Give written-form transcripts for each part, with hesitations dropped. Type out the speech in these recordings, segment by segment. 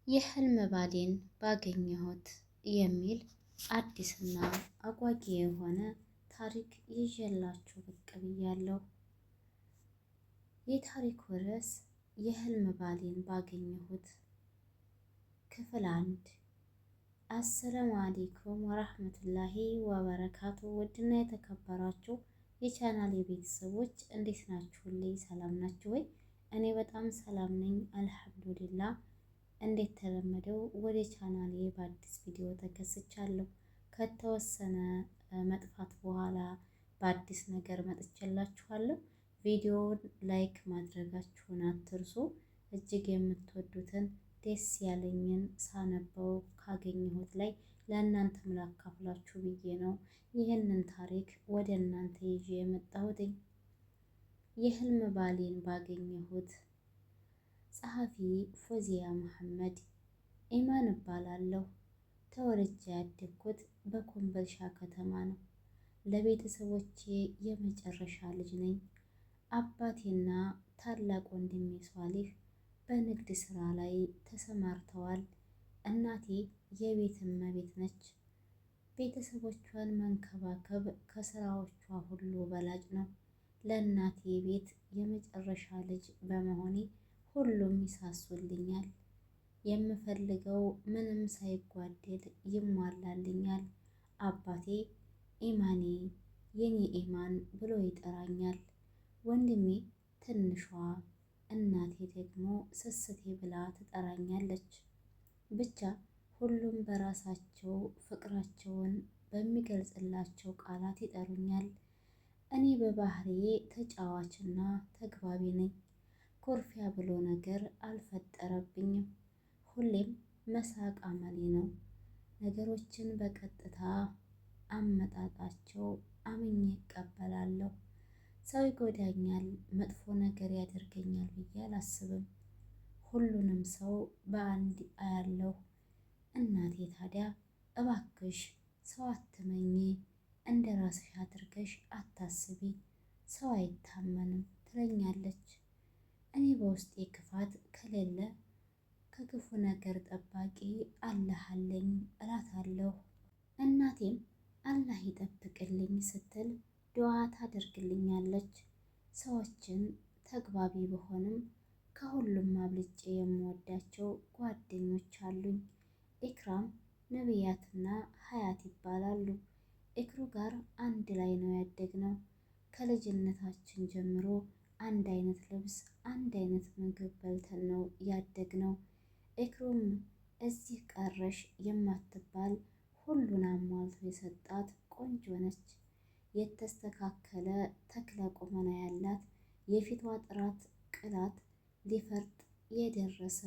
የህልም ባሌን ባገኘሁት የሚል አዲስና አጓጊ የሆነ ታሪክ ይዤላችሁ ብቅ ብያለሁ። የታሪኩ ርዕስ የህልም ባሌን ባገኘሁት ክፍል 1። አሰላሙ አሌይኩም ወራህመቱላሂ ወበረካቱ። ውድና የተከበራችሁ የቻናሌ ቤተሰቦች እንዴት ናችሁልኝ? ሰላም ናችሁ ወይ? እኔ በጣም ሰላም ነኝ አልሐምዱሊላህ። እንዴት ተለመደው ወደ ቻናሌ በአዲስ ቪዲዮ ተከስቻለሁ። ከተወሰነ መጥፋት በኋላ በአዲስ ነገር መጥቼላችኋለሁ። ቪዲዮውን ላይክ ማድረጋችሁን አትርሱ። እጅግ የምትወዱትን ደስ ያለኝን ሳነበው ካገኘሁት ላይ ለእናንተም ላካፍላችሁ ብዬ ነው ይህንን ታሪክ ወደ እናንተ ይዤ የመጣሁትኝ። የህልም ባሌን ባገኘሁት ጸሐፊ ፎዚያ መሐመድ ኢማን እባላለሁ። ተወልጄ ያደግኩት በኮምቦልቻ ከተማ ነው። ለቤተሰቦቼ የመጨረሻ ልጅ ነኝ። አባቴና ታላቅ ወንድሜ ሷሊህ በንግድ ስራ ላይ ተሰማርተዋል። እናቴ የቤት እመቤት ነች። ቤተሰቦቿን መንከባከብ ከስራዎቿ ሁሉ በላጭ ነው። ለእናቴ ቤት የመጨረሻ ልጅ በመሆኔ ሁሉም ይሳሱልኛል። የምፈልገው ምንም ሳይጓደል ይሟላልኛል። አባቴ ኢማኔ፣ የኔ ኢማን ብሎ ይጠራኛል። ወንድሜ ትንሿ፣ እናቴ ደግሞ ስስቴ ብላ ትጠራኛለች። ብቻ ሁሉም በራሳቸው ፍቅራቸውን በሚገልጽላቸው ቃላት ይጠሩኛል። እኔ በባህሪዬ ተጫዋችና ተግባቢ ነኝ። ኩርፊያ ብሎ ነገር አልፈጠረብኝም። ሁሌም መሳቅ አመሌ ነው። ነገሮችን በቀጥታ አመጣጣቸው አምኜ እቀበላለሁ። ሰው ይጎዳኛል፣ መጥፎ ነገር ያደርገኛል ብዬ አላስብም። ሁሉንም ሰው በአንድ አያለሁ። እናቴ ታዲያ እባክሽ ሰው አትመኝ፣ እንደ ራስሽ አድርገሽ አታስቢ፣ ሰው አይታመንም ትለኛለች። እኔ በውስጤ ክፋት ከሌለ ከክፉ ነገር ጠባቂ አላህ አለኝ እላታለሁ። እናቴም አላህ ይጠብቅልኝ ስትል ዱዓ ታደርግልኛለች። ሰዎችን ተግባቢ በሆንም ከሁሉም አብልጬ የምወዳቸው ጓደኞች አሉኝ። ኢክራም፣ ነቢያትና ሀያት ይባላሉ። ኢክሩ ጋር አንድ ላይ ነው ያደግነው። ከልጅነታችን ጀምሮ አንድ አይነት ልብስ፣ አንድ አይነት ምግብ በልተን ነው ያደግነው። ኢክሩም እዚህ ቀረሽ የማትባል ሁሉን አሟልቶ የሰጣት ቆንጆ ነች። የተስተካከለ ተክለ ቁመና ያላት፣ የፊቷ ጥራት ቅላት ሊፈርጥ የደረሰ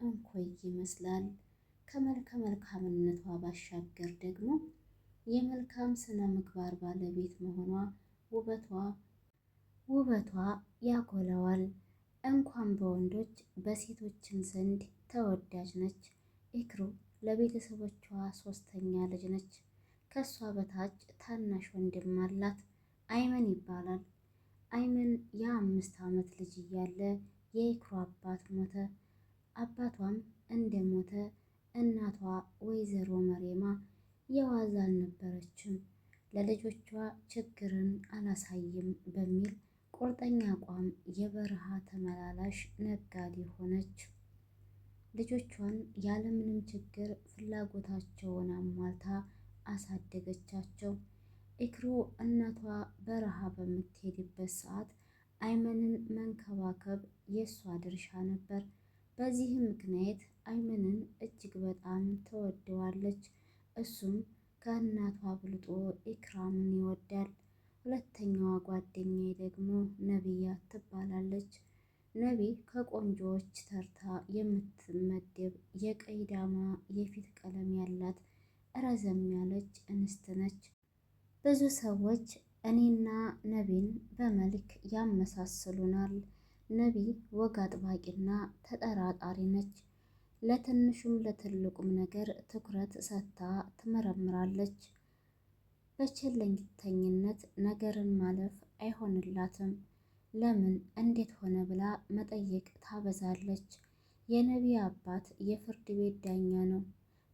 እንኮይ ይመስላል። ከመልከ መልካምነቷ ባሻገር ደግሞ የመልካም ስነ ምግባር ባለቤት መሆኗ ውበቷ ያጎለዋል። እንኳን በወንዶች በሴቶችም ዘንድ ተወዳጅ ነች። ኢክሩ ለቤተሰቦቿ ሶስተኛ ልጅ ነች። ከሷ በታች ታናሽ ወንድም አላት፣ አይመን ይባላል። አይመን የ5 ዓመት ልጅ እያለ የኢክሩ አባት ሞተ። አባቷም እንደሞተ እናቷ ወይዘሮ መሬማ የዋዛ አልነበረችም። ለልጆቿ ችግርን አላሳይም በሚል ቁርጠኛ አቋም የበረሃ ተመላላሽ ነጋዴ ሆነች። ልጆቿን ያለምንም ችግር ፍላጎታቸውን አሟልታ አሳደገቻቸው። ኢክሩ እናቷ በረሃ በምትሄድበት ሰዓት አይመንን መንከባከብ የእሷ ድርሻ ነበር። በዚህም ምክንያት አይመንን እጅግ በጣም ተወደዋለች። እሱም ከእናቷ አብልጦ ኢክራምን ይወዳል። ሁለተኛዋ ጓደኛዬ ደግሞ ነቢያት ትባላለች። ነቢ ከቆንጆዎች ተርታ የምትመደብ የቀይ ዳማ የፊት ቀለም ያላት ረዘም ያለች እንስት ነች። ብዙ ሰዎች እኔና ነቢን በመልክ ያመሳስሉናል። ነቢ ወግ አጥባቂና ተጠራጣሪ ነች። ለትንሹም ለትልቁም ነገር ትኩረት ሰጥታ ትመረምራለች። በቸልተኝነት ነገርን ማለፍ አይሆንላትም። ለምን እንዴት ሆነ ብላ መጠየቅ ታበዛለች። የነቢ አባት የፍርድ ቤት ዳኛ ነው።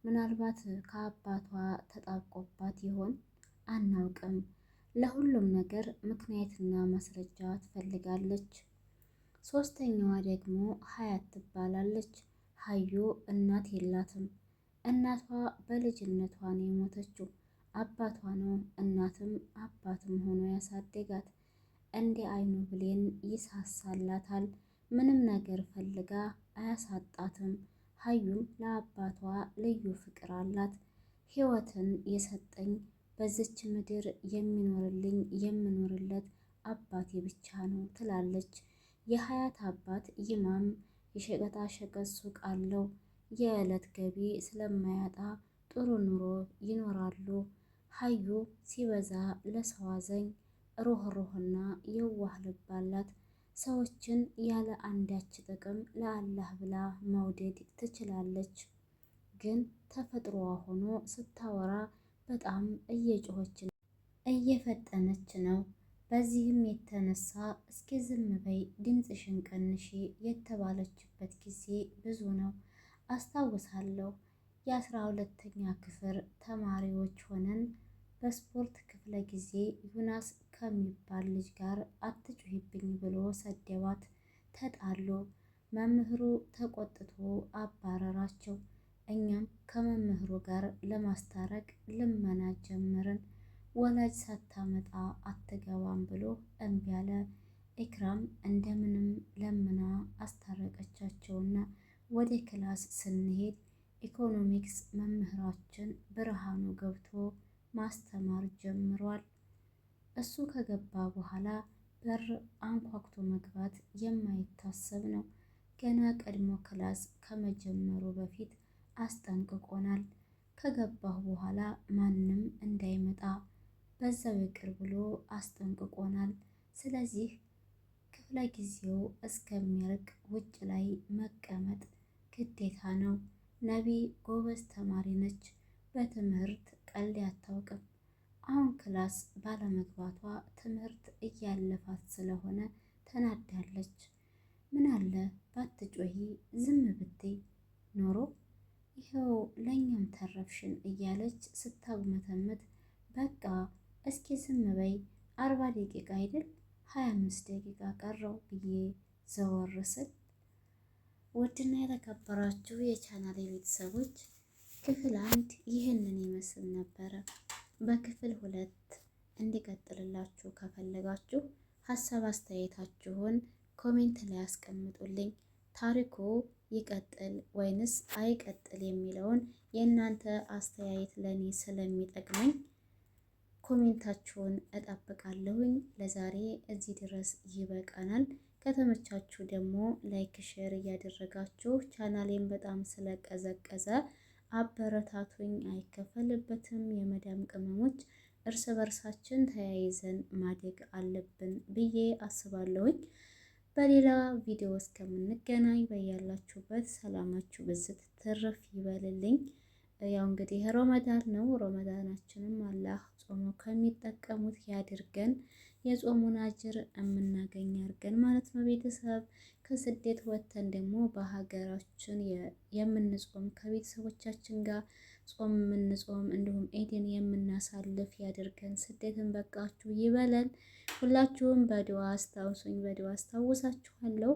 ምናልባት ከአባቷ ተጣብቆባት ይሆን? አናውቅም። ለሁሉም ነገር ምክንያትና ማስረጃ ትፈልጋለች። ሶስተኛዋ ደግሞ ሀያት ትባላለች። ሀዩ እናት የላትም። እናቷ በልጅነቷ ነው የሞተችው። አባቷ ነው እናትም አባትም ሆኖ ያሳደጋት። እንደ አይኑ ብሌን ይሳሳላታል። ምንም ነገር ፈልጋ አያሳጣትም። ሀዩም ለአባቷ ልዩ ፍቅር አላት። ሕይወትን የሰጠኝ በዚች ምድር የሚኖርልኝ የምኖርለት አባቴ ብቻ ነው ትላለች። የሀያት አባት ይማም የሸቀጣ ሸቀጥ ሱቅ አለው። የዕለት ገቢ ስለማያጣ ጥሩ ኑሮ ይኖራሉ። ሀዩ ሲበዛ ለሰው አዛኝ፣ ሩህሩህና የዋህ ልብ አላት። ሰዎችን ያለ አንዳች ጥቅም ለአላህ ብላ መውደድ ትችላለች። ግን ተፈጥሮዋ ሆኖ ስታወራ በጣም እየጮኸች እየፈጠነች ነው። በዚህም የተነሳ እስኪ ዝም በይ ድምፅሽን ቀንሺ የተባለችበት ጊዜ ብዙ ነው። አስታውሳለሁ የ12ኛ ክፍል ተማሪዎች ሆነን በስፖርት ክፍለ ጊዜ ዩናስ ከሚባል ልጅ ጋር አትጩሂብኝ ብሎ ሰደባት። ተጣሉ። መምህሩ ተቆጥቶ አባረራቸው። እኛም ከመምህሩ ጋር ለማስታረቅ ልመና ጀመርን። ወላጅ ሳታመጣ አትገባም ብሎ እምቢ አለ። ኢክራም እንደምንም ለምና አስታረቀቻቸውና ወደ ክላስ ስንሄድ ኢኮኖሚክስ መምህራችን ብርሃኑ ገብቶ ማስተማር ጀምሯል። እሱ ከገባ በኋላ በር አንኳኩቶ መግባት የማይታሰብ ነው። ገና ቀድሞ ክላስ ከመጀመሩ በፊት አስጠንቅቆናል። ከገባሁ በኋላ ማንም እንዳይመጣ በዛው ይቅር ብሎ አስጠንቅቆናል። ስለዚህ ክፍለ ጊዜው እስከሚያልቅ ውጭ ላይ መቀመጥ ግዴታ ነው። ነቢ ጎበዝ ተማሪ ነች። በትምህርት ቀልድ አታውቅም። አሁን ክላስ ባለመግባቷ ትምህርት እያለፋት ስለሆነ ተናዳለች። ምን አለ ባትጮሂ ዝም ብትይ ኖሮ ይኸው ለእኛም ተረፍሽን እያለች ስታጉመተምት፣ በቃ እስኪ ዝም በይ 40 ደቂቃ አይደል 25 ደቂቃ ቀረው ብዬ ዘወር ስል ውድና የተከበራችሁ የቻናል ቤተሰቦች ክፍል 1 ይህንን ይመስል ነበረ። በክፍል 2 እንዲቀጥልላችሁ ከፈለጋችሁ ሀሳብ አስተያየታችሁን ኮሜንት ላይ አስቀምጡልኝ። ታሪኩ ይቀጥል ወይንስ አይቀጥል የሚለውን የእናንተ አስተያየት ለኔ ስለሚጠቅመኝ ኮሜንታችሁን እጠብቃለሁኝ። ለዛሬ እዚህ ድረስ ይበቃናል። ከተመቻችሁ ደግሞ ላይክ ሼር እያደረጋችሁ ቻናሌን በጣም ስለቀዘቀዘ አበረታቱኝ። አይከፈልበትም። የመዳም ቅመሞች እርስ በርሳችን ተያይዘን ማደግ አለብን ብዬ አስባለሁኝ። በሌላ ቪዲዮ እስከምንገናኝ በያላችሁበት ሰላማችሁ ብዝት ትርፍ ይበልልኝ። ያው እንግዲህ ረመዳን ነው። ረመዳናችንም አላህ ጾሞ ከሚጠቀሙት ያድርገን። የጾሙን አጅር የምናገኝ አድርገን ማለት ነው። ቤተሰብ ከስደት ወጥተን ደግሞ በሀገራችን የምንጾም ከቤተሰቦቻችን ጋር ጾም የምንጾም እንዲሁም ኢድን የምናሳልፍ ያድርገን። ስደትን በቃችሁ ይበለን። ሁላችሁም በዱዓ አስታውሱኝ፣ በዱዓ አስታውሳችኋለሁ።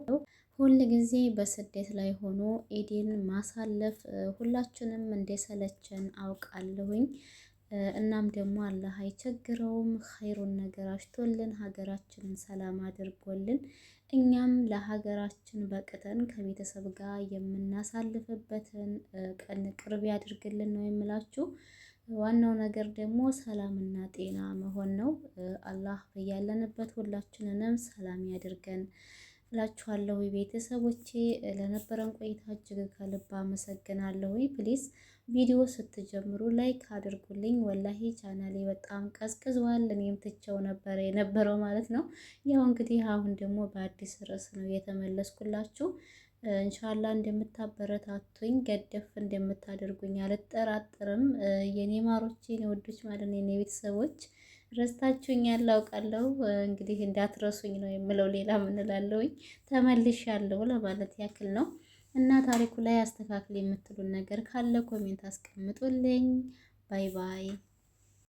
ሁል ጊዜ በስደት ላይ ሆኖ ኢድን ማሳለፍ ሁላችንም እንደሰለቸን አውቃለሁኝ። እናም ደግሞ አላህ አይቸግረውም፣ ኸይሩን ነገር አሽቶልን ሀገራችንን ሰላም አድርጎልን እኛም ለሀገራችን በቅተን ከቤተሰብ ጋር የምናሳልፍበትን ቀን ቅርብ ያድርግልን ነው የምላችሁ። ዋናው ነገር ደግሞ ሰላምና ጤና መሆን ነው። አላህ በያለንበት ሁላችንንም ሰላም ያድርገን እላችኋለሁ። ቤተሰቦቼ ለነበረን ቆይታ እጅግ ከልብ አመሰግናለሁ። ፕሊስ ቪዲዮ ስትጀምሩ ላይክ አድርጉልኝ። ወላሂ ቻናሌ በጣም ቀዝቅዟል። እኔም ትቼው ነበር የነበረው ማለት ነው። ያው እንግዲህ አሁን ደግሞ በአዲስ ርዕስ ነው የተመለስኩላችሁ። እንሻላ እንደምታበረታቱኝ ገደፍ እንደምታደርጉኝ አልጠራጥርም። የኔ ማሮቼ የኔ ወዶች ማለት ነው፣ የኔ ቤተሰቦች ረስታችሁኝ ያላውቃለሁ። እንግዲህ እንዳትረሱኝ ነው የምለው። ሌላ ምን እላለሁኝ? ተመልሻለሁ ለማለት ያክል ነው። እና ታሪኩ ላይ አስተካክል የምትሉን ነገር ካለ ኮሜንት አስቀምጡልኝ። ባይ ባይ።